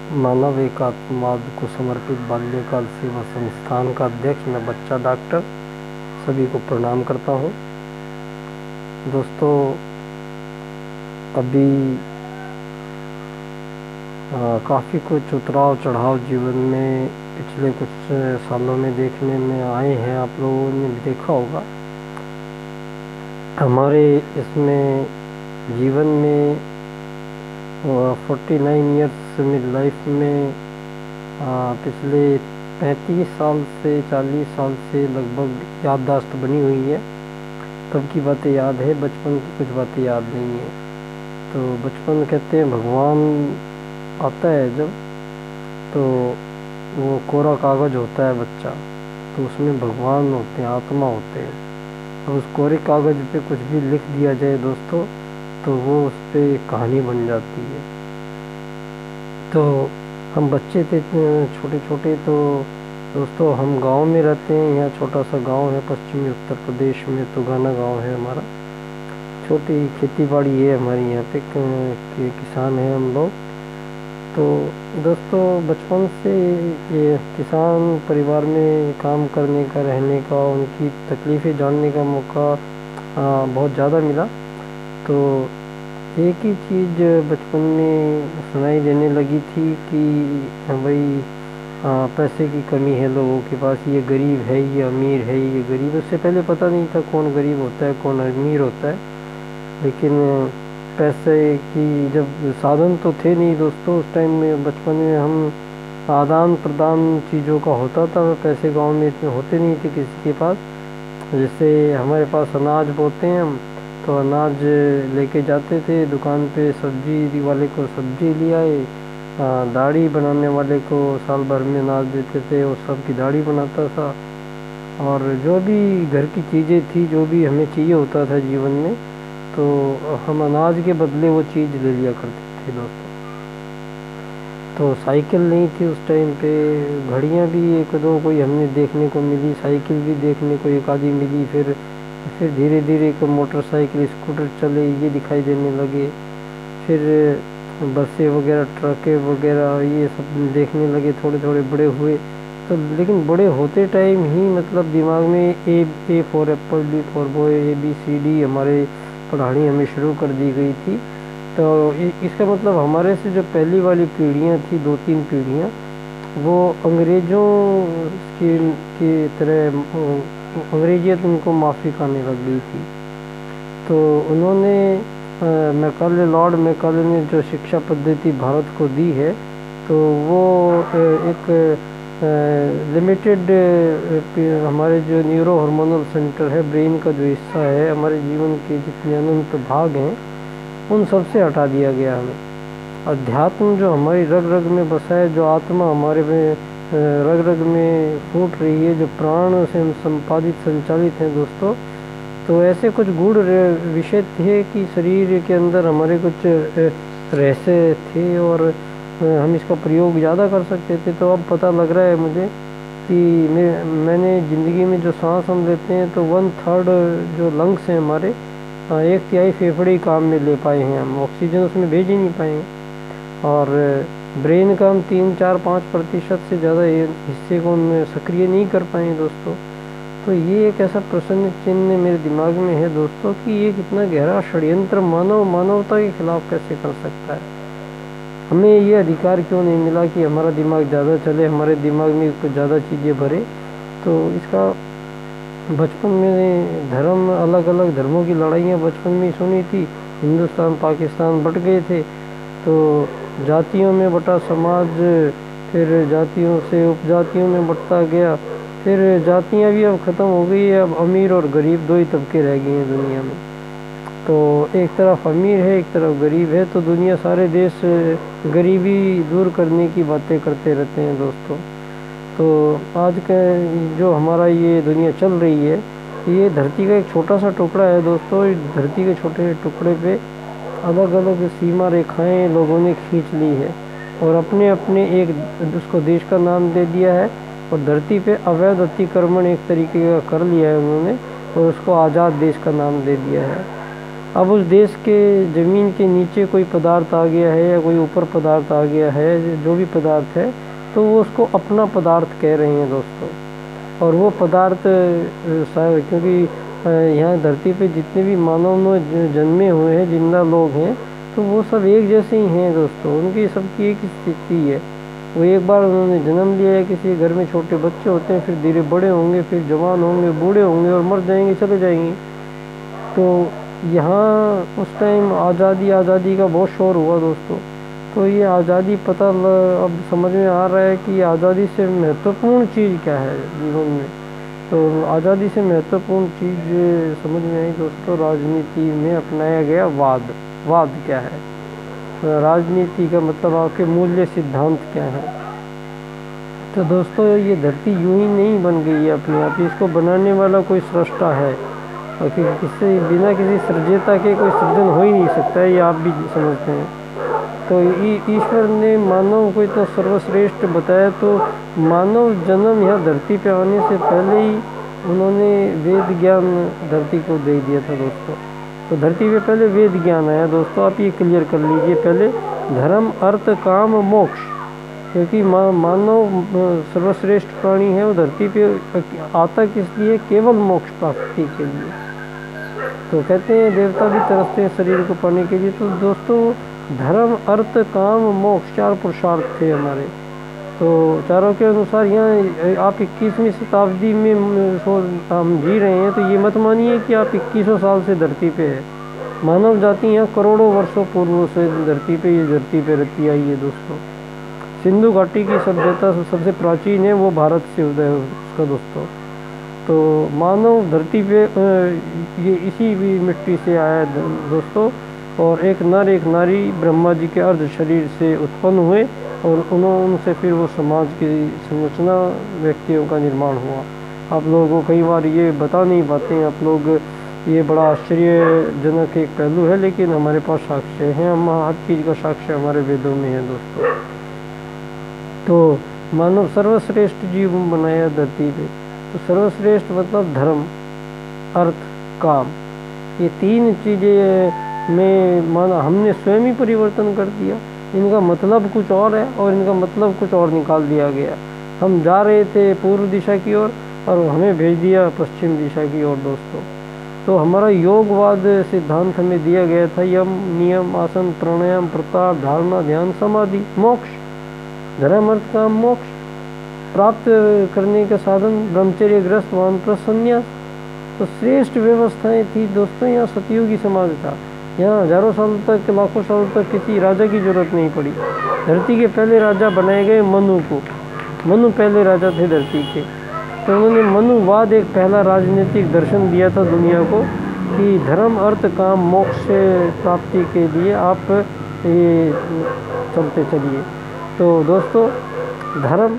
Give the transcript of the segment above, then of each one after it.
मानव एकात्मवाद को समर्पित बाल्यकाल सेवा संस्थान का अध्यक्ष मैं बच्चा डॉक्टर सभी को प्रणाम करता हूँ। दोस्तों, अभी काफ़ी कुछ उतराव चढ़ाव जीवन में पिछले कुछ सालों में देखने में आए हैं। आप लोगों ने भी देखा होगा। हमारे इसमें जीवन में 49 ईयर्स मिड लाइफ में पिछले 35 साल से 40 साल से लगभग याददाश्त बनी हुई है। तब की बातें याद है, बचपन की कुछ बातें याद नहीं है। तो बचपन कहते हैं भगवान आता है जब, तो वो कोरा कागज़ होता है बच्चा, तो उसमें भगवान होते हैं, आत्मा होते हैं। अब उस कोरे कागज़ पे कुछ भी लिख दिया जाए दोस्तों, तो वो उस पर कहानी बन जाती है। तो हम बच्चे थे छोटे छोटे, तो दोस्तों हम गांव में रहते हैं। यहाँ छोटा सा गांव है पश्चिमी उत्तर प्रदेश में, तुगाना गांव है हमारा। छोटी खेती बाड़ी है हमारी यहाँ पे, किसान हैं हम लोग। तो दोस्तों बचपन से ये किसान परिवार में काम करने का, रहने का, उनकी तकलीफ़ें जानने का मौका बहुत ज़्यादा मिला। तो एक ही चीज़ बचपन में सुनाई देने लगी थी कि भाई पैसे की कमी है लोगों के पास, ये गरीब है, ये अमीर है, ये गरीब। उससे पहले पता नहीं था कौन गरीब होता है कौन अमीर होता है, लेकिन पैसे की जब साधन तो थे नहीं दोस्तों उस टाइम में। बचपन में हम आदान प्रदान चीज़ों का होता था, पैसे गांव में इतने होते नहीं थे किसी के पास। जैसे हमारे पास अनाज बोते हैं हम, तो अनाज लेके जाते थे दुकान पे, सब्जी वाले को सब्जी ले आए, दाढ़ी बनाने वाले को साल भर में अनाज देते थे, वो सब की दाढ़ी बनाता था। और जो भी घर की चीज़ें थी, जो भी हमें चाहिए होता था जीवन में, तो हम अनाज के बदले वो चीज़ ले लिया करते थे दोस्तों। तो साइकिल नहीं थी उस टाइम पे, घड़ियाँ भी एक दो कोई हमने देखने को मिली, साइकिल भी देखने को एक आधी मिली। फिर धीरे धीरे को मोटरसाइकिल, स्कूटर चले, ये दिखाई देने लगे। फिर बसें वगैरह, ट्रकें वगैरह, ये सब देखने लगे। थोड़े थोड़े बड़े हुए तो, लेकिन बड़े होते टाइम ही मतलब दिमाग में A for apple, B for boy, ABCD हमारे पढ़ानी हमें शुरू कर दी गई थी। तो इसका मतलब हमारे से जो पहली वाली पीढ़ियाँ थी, 2-3 पीढ़ियाँ, वो अंग्रेज़ों की तरह अंग्रेजियत उनको माफ़ी खाने लग गई थी। तो उन्होंने मैकाले, लॉर्ड मैकाले ने जो शिक्षा पद्धति भारत को दी है, तो वो एक लिमिटेड हमारे जो न्यूरो हार्मोनल सेंटर है, ब्रेन का जो हिस्सा है, हमारे जीवन के जितने अनंत भाग हैं उन सब से हटा दिया गया हमें। अध्यात्म जो हमारी रग रग में बसा है, जो आत्मा हमारे में रग रग में फूट रही है, जो प्राण से हम संपादित संचालित हैं दोस्तों, तो ऐसे कुछ गूढ़ विषय थे कि शरीर के अंदर हमारे कुछ रहस्य थे और हम इसका प्रयोग ज़्यादा कर सकते थे। तो अब पता लग रहा है मुझे कि मैंने ज़िंदगी में जो सांस हम लेते हैं, तो 1/3 जो लंग्स हैं हमारे, 1/3 फेफड़े ही काम में ले पाए हैं। हम ऑक्सीजन उसमें भेज ही नहीं पाएंगे। और ब्रेन का हम 3-4-5% से ज़्यादा हिस्से को हम सक्रिय नहीं कर पाए दोस्तों। तो ये एक ऐसा प्रश्न चिन्ह मेरे दिमाग में है दोस्तों कि ये कितना गहरा षड्यंत्र मानवता के खिलाफ कैसे कर सकता है। हमें ये अधिकार क्यों नहीं मिला कि हमारा दिमाग ज़्यादा चले, हमारे दिमाग में कुछ ज़्यादा चीज़ें भरे। तो इसका बचपन में धर्म, अलग अलग धर्मों की लड़ाइयाँ बचपन में ही सुनी थी। हिंदुस्तान पाकिस्तान बट गए थे, तो जातियों में बटा समाज, फिर जातियों से उपजातियों में बटता गया। फिर जातियाँ भी अब ख़त्म हो गई है, अब अमीर और गरीब 2 ही तबके रह गए हैं दुनिया में। तो एक तरफ अमीर है, एक तरफ गरीब है। तो दुनिया, सारे देश गरीबी दूर करने की बातें करते रहते हैं दोस्तों। तो आज का जो हमारा ये दुनिया चल रही है, ये धरती का एक छोटा सा टुकड़ा है दोस्तों। इस धरती के छोटे टुकड़े पे अलग अलग सीमा रेखाएं लोगों ने खींच ली है और अपने अपने एक उसको देश का नाम दे दिया है। और धरती पे अवैध अतिक्रमण एक तरीके का कर लिया है उन्होंने, और उसको आज़ाद देश का नाम दे दिया है। अब उस देश के ज़मीन के नीचे कोई पदार्थ आ गया है या कोई ऊपर पदार्थ आ गया है, जो भी पदार्थ है, तो वो उसको अपना पदार्थ कह रहे हैं दोस्तों। और वो पदार्थ क्योंकि यहाँ धरती पे जितने भी मानव में जन्मे हुए हैं, जिंदा लोग हैं, तो वो सब एक जैसे ही हैं दोस्तों। उनकी सबकी एक स्थिति है। वो एक बार उन्होंने जन्म लिया है, किसी घर में छोटे बच्चे होते हैं, फिर धीरे बड़े होंगे, फिर जवान होंगे, बूढ़े होंगे और मर जाएंगे, चले जाएंगे। तो यहाँ उस टाइम आज़ादी का बहुत शोर हुआ दोस्तों। तो ये आज़ादी अब समझ में आ रहा है कि आज़ादी से महत्वपूर्ण चीज़ क्या है जीवन में। तो आज़ादी से महत्वपूर्ण चीज़ समझ में आई दोस्तों। राजनीति में अपनाया गया वाद क्या है, राजनीति का मतलब आपके मूल्य सिद्धांत क्या है। तो दोस्तों ये धरती यूं ही नहीं बन गई है अपने आप, इसको बनाने वाला कोई सृष्टा है, और किसी बिना किसी सृजता के कोई सृजन हो ही नहीं सकता है, ये आप भी समझते हैं। तो ईश्वर ने मानव को इतना सर्वश्रेष्ठ बताया। तो मानव जन्म यहाँ धरती पे आने से पहले ही उन्होंने वेद ज्ञान धरती को दे दिया था दोस्तों। तो धरती पे पहले वेद ज्ञान आया दोस्तों, आप ये क्लियर कर लीजिए पहले। धर्म, अर्थ, काम, मोक्ष, क्योंकि मानव सर्वश्रेष्ठ प्राणी है, वो धरती पे आता किस लिए? केवल मोक्ष प्राप्ति के लिए। तो कहते हैं देवता भी तरसते हैं शरीर को पाने के लिए। तो दोस्तों धर्म, अर्थ, काम, मोक्ष 4 पुरुषार्थ थे हमारे। तो चारों के अनुसार यहाँ आप 21वीं शताब्दी में हम जी रहे हैं, तो ये मत मानिए कि आप 2100 साल से धरती पे है। मानव जाति यहाँ करोड़ों वर्षों पूर्व से धरती पे रहती आई है दोस्तों। सिंधु घाटी की सभ्यता सबसे प्राचीन है, वो भारत से उदय है उसका दोस्तों। तो मानव धरती पे ये इसी भी मिट्टी से आया है दोस्तों। और एक नर एक नारी ब्रह्मा जी के अर्ध शरीर से उत्पन्न हुए, और उनसे फिर वो समाज की संरचना, व्यक्तियों का निर्माण हुआ। आप लोगों को कई बार ये बता नहीं पाते हैं आप लोग, ये बड़ा आश्चर्यजनक एक पहलू है, लेकिन हमारे पास साक्ष्य हैं, हम हर चीज़ का साक्ष्य हमारे वेदों में है दोस्तों। तो मानव सर्वश्रेष्ठ जीव बनाया धरती पे। तो सर्वश्रेष्ठ मतलब धर्म, अर्थ, काम, ये 3 चीज़ें में माना हमने स्वयं ही परिवर्तन कर दिया। इनका मतलब कुछ और है और इनका मतलब कुछ और निकाल दिया गया। हम जा रहे थे पूर्व दिशा की ओर और हमें भेज दिया पश्चिम दिशा की ओर दोस्तों। तो हमारा योगवाद सिद्धांत हमें दिया गया था, यम, नियम, आसन, प्राणायाम, प्रत्याहार, धारणा, ध्यान, समाधि, मोक्ष, धर्म, अर्थ, काम, मोक्ष प्राप्त करने का साधन ब्रह्मचर्य, गृहस्थ, वानप्रस्थ, संन्यास। तो श्रेष्ठ व्यवस्थाएं थी दोस्तों। यहाँ सतयुगी समाज था। यहाँ हजारों साल तक, लाखों साल तक किसी राजा की जरूरत नहीं पड़ी। धरती के पहले राजा बनाए गए मनु पहले राजा थे धरती के। तो उन्होंने मनुवाद एक पहला राजनीतिक दर्शन दिया था दुनिया को कि धर्म, अर्थ, काम, मोक्ष से प्राप्ति के लिए आप ये चलते चलिए। तो दोस्तों धर्म,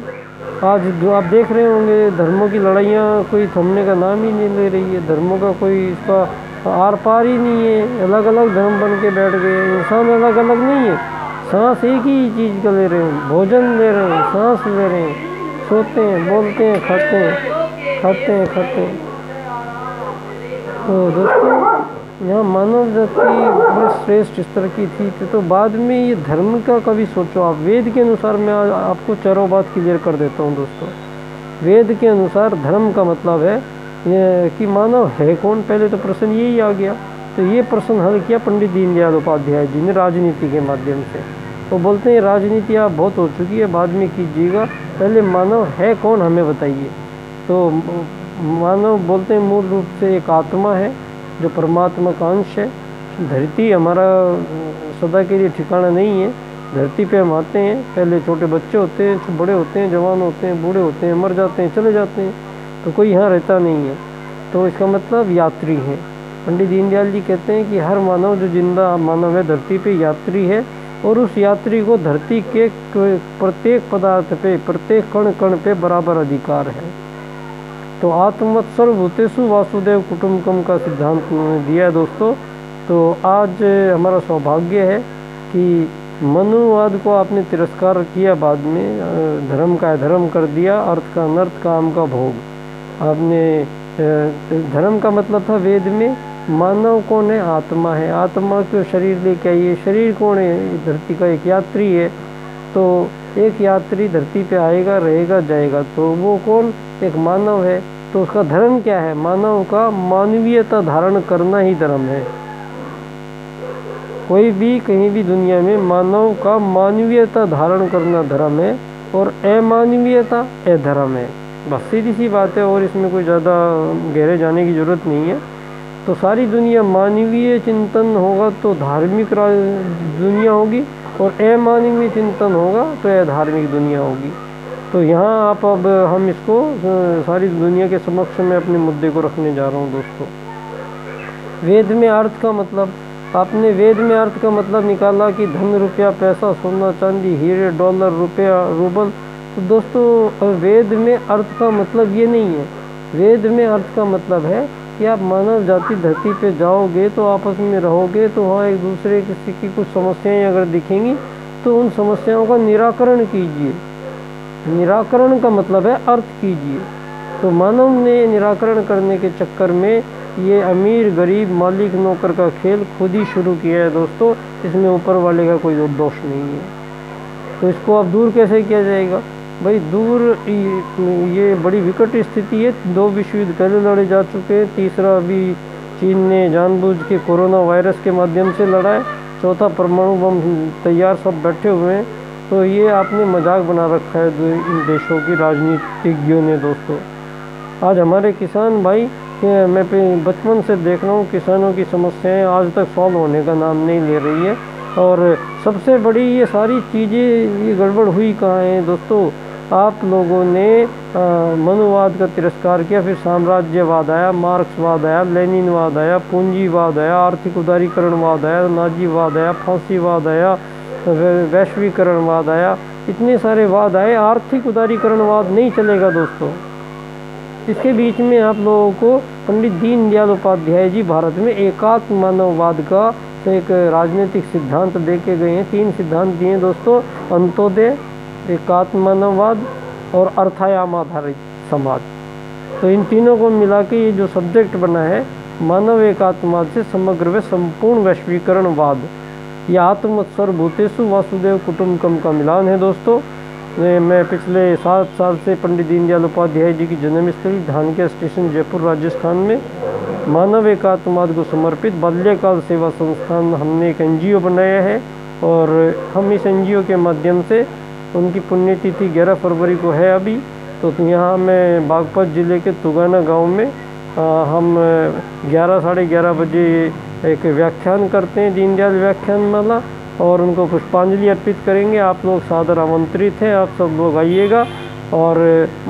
आज जो आप देख रहे होंगे धर्मों की लड़ाइयाँ कोई थमने का नाम ही नहीं ले रही है। धर्मों का कोई इसका आर पार ही नहीं है। अलग अलग धर्म बन के बैठ गए। इंसान अलग अलग नहीं है, सांस एक ही चीज़ का ले रहे हैं, भोजन ले रहे हैं, सांस ले रहे हैं, सोते हैं, बोलते हैं, खाते हैं। तो दोस्तों यहाँ मानव जाति बड़ी श्रेष्ठ स्तर की थी। तो बाद में ये धर्म का कभी सोचो आप। वेद के अनुसार मैं आपको चारों बात क्लियर कर देता हूँ दोस्तों। वेद के अनुसार धर्म का मतलब है कि मानव है कौन। पहले तो प्रश्न यही आ गया। तो ये प्रश्न हल किया पंडित दीनदयाल उपाध्याय जी ने राजनीति के माध्यम से। तो बोलते हैं राजनीति आप बहुत हो चुकी है, बाद में कीजिएगा, पहले मानव है कौन हमें बताइए। तो मानव बोलते हैं मूल रूप से एक आत्मा है जो परमात्मा का अंश है। धरती हमारा सदा के लिए ठिकाना नहीं है। धरती पे हम आते हैं, पहले छोटे बच्चे होते हैं, बड़े होते हैं, जवान होते हैं, बूढ़े होते हैं, मर जाते हैं, चले जाते हैं। तो कोई यहाँ रहता नहीं है। तो इसका मतलब यात्री है। पंडित दीनदयाल जी कहते हैं कि हर मानव जो जिंदा मानव है धरती पे यात्री है, और उस यात्री को धरती के प्रत्येक पदार्थ पे, प्रत्येक कण कण पे बराबर अधिकार है। तो आत्मवत् सर्वभूतेषु वासुदेव कुटुम्बकम का सिद्धांत उन्होंने दिया है दोस्तों। तो आज हमारा सौभाग्य है कि मनुवाद को आपने तिरस्कार किया, बाद में धर्म का अधर्म कर दिया, अर्थ का अनर्थ, काम का भोग। आपने धर्म का मतलब था वेद में मानव कौन है? आत्मा है। आत्मा को शरीर लेके आई है। शरीर कौन है? धरती का एक यात्री है। तो एक यात्री धरती पे आएगा, रहेगा, जाएगा, तो वो कौन? एक मानव है। तो उसका धर्म क्या है? मानव का मानवीयता धारण करना ही धर्म है। कोई भी कहीं भी दुनिया में मानव का मानवीयता धारण करना धर्म है, और अमानवीयता अधर्म है। बस सीधी सी बात है, और इसमें कोई ज़्यादा गहरे जाने की ज़रूरत नहीं है। तो सारी दुनिया मानवीय चिंतन होगा तो धार्मिक दुनिया होगी, और अमानवीय चिंतन होगा तो अधार्मिक दुनिया होगी। तो यहाँ अब हम इसको सारी दुनिया के समक्ष में अपने मुद्दे को रखने जा रहा हूँ दोस्तों। वेद में अर्थ का मतलब, आपने वेद में अर्थ का मतलब निकाला कि धन, रुपया, पैसा, सोना, चांदी, हीरे, डॉलर, रुपया, रूबल। तो दोस्तों वेद में अर्थ का मतलब ये नहीं है। वेद में अर्थ का मतलब है कि आप मानव जाति धरती पे जाओगे तो आपस में रहोगे, तो वहाँ एक दूसरे किसी की कुछ समस्याएं अगर दिखेंगी तो उन समस्याओं का निराकरण कीजिए। निराकरण का मतलब है अर्थ कीजिए। तो मानव ने निराकरण करने के चक्कर में ये अमीर गरीब मालिक नौकर का खेल खुद ही शुरू किया है दोस्तों। इसमें ऊपर वाले का कोई दोष नहीं है। तो इसको अब दूर कैसे किया जाएगा? भाई दूर ये बड़ी विकट स्थिति है। 2 विश्व युद्ध पहले लड़े जा चुके हैं, तीसरा अभी चीन ने जानबूझ के कोरोना वायरस के माध्यम से लड़ा है, चौथा परमाणु बम तैयार सब बैठे हुए हैं। तो ये आपने मजाक बना रखा है इन देशों की राजनीतिज्ञों ने दोस्तों। आज हमारे किसान भाई, मैं बचपन से देख रहा हूँ किसानों की समस्याएं आज तक सॉल्व होने का नाम नहीं ले रही है। और सबसे बड़ी ये सारी चीज़ें ये गड़बड़ हुई कहाँ है दोस्तों? आप लोगों ने मनुवाद का तिरस्कार किया, फिर साम्राज्यवाद आया, मार्क्सवाद आया, लेनिनवाद आया, पूंजीवाद आया, आर्थिक उदारीकरणवाद आया, नाजीवाद आया, फांसीवाद आया, वैश्वीकरणवाद आया। इतने सारे वाद आए। आर्थिक उदारीकरणवाद नहीं चलेगा दोस्तों। इसके बीच में आप लोगों को पंडित दीनदयाल उपाध्याय जी भारत में एकात्म मानववाद का एक राजनीतिक सिद्धांत दे के गए हैं। 3 सिद्धांत दिए दोस्तों: अंत्योदय, एकात्म मानववाद और अर्थायाम आधारित समाज। तो इन तीनों को मिला के ये जो सब्जेक्ट बना है, मानव एकात्मवाद से समग्र व संपूर्ण वैश्वीकरणवाद, यह आत्मोत्सर्ग भूतेषु वासुदेव कुटुंबकम का मिलान है दोस्तों। मैं पिछले 7 साल से पंडित दीनदयाल उपाध्याय जी की जन्मस्थली धानक्या स्टेशन जयपुर राजस्थान में मानव एकात्मवाद को समर्पित बाल्यकाल सेवा संस्थान हमने एक NGO बनाया है, और हम इस NGO के माध्यम से, उनकी पुण्यतिथि 11 फरवरी को है अभी, तो यहाँ मैं बागपत ज़िले के तुगाना गांव में हम 11 साढ़े 11 बजे एक व्याख्यान करते हैं, दीनदयाल व्याख्यानमाला, और उनको पुष्पांजलि अर्पित करेंगे। आप लोग सादर आमंत्रित हैं, आप सब लोग आइएगा। और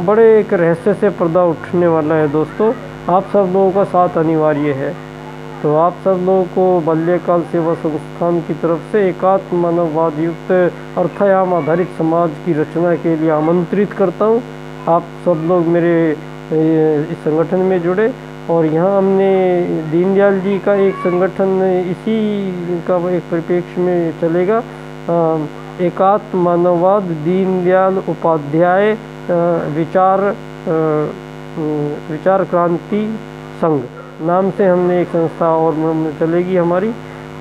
बड़े एक रहस्य से पर्दा उठने वाला है दोस्तों। आप सब लोगों का साथ अनिवार्य है। तो आप सब लोगों को बाल्यकाल सेवा संस्थान की तरफ से एकात्म मानववाद युक्त अर्थायाम आधारित समाज की रचना के लिए आमंत्रित करता हूँ। आप सब लोग मेरे इस संगठन में जुड़े। और यहाँ हमने दीनदयाल जी का एक संगठन इसी का एक परिप्रेक्ष्य में चलेगा, एकात्म मानववाद दीनदयाल उपाध्याय विचार क्रांति संघ नाम से हमने एक संस्था और चलेगी हमारी।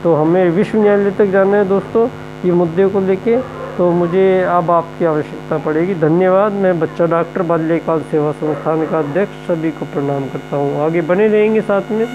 तो हमें विश्व न्यायालय तक जाना है दोस्तों ये मुद्दे को लेके। तो मुझे अब आपकी आवश्यकता पड़ेगी। धन्यवाद। मैं बच्चा डॉक्टर बाल्यकाल सेवा संस्थान का अध्यक्ष सभी को प्रणाम करता हूँ। आगे बने रहेंगे साथ में।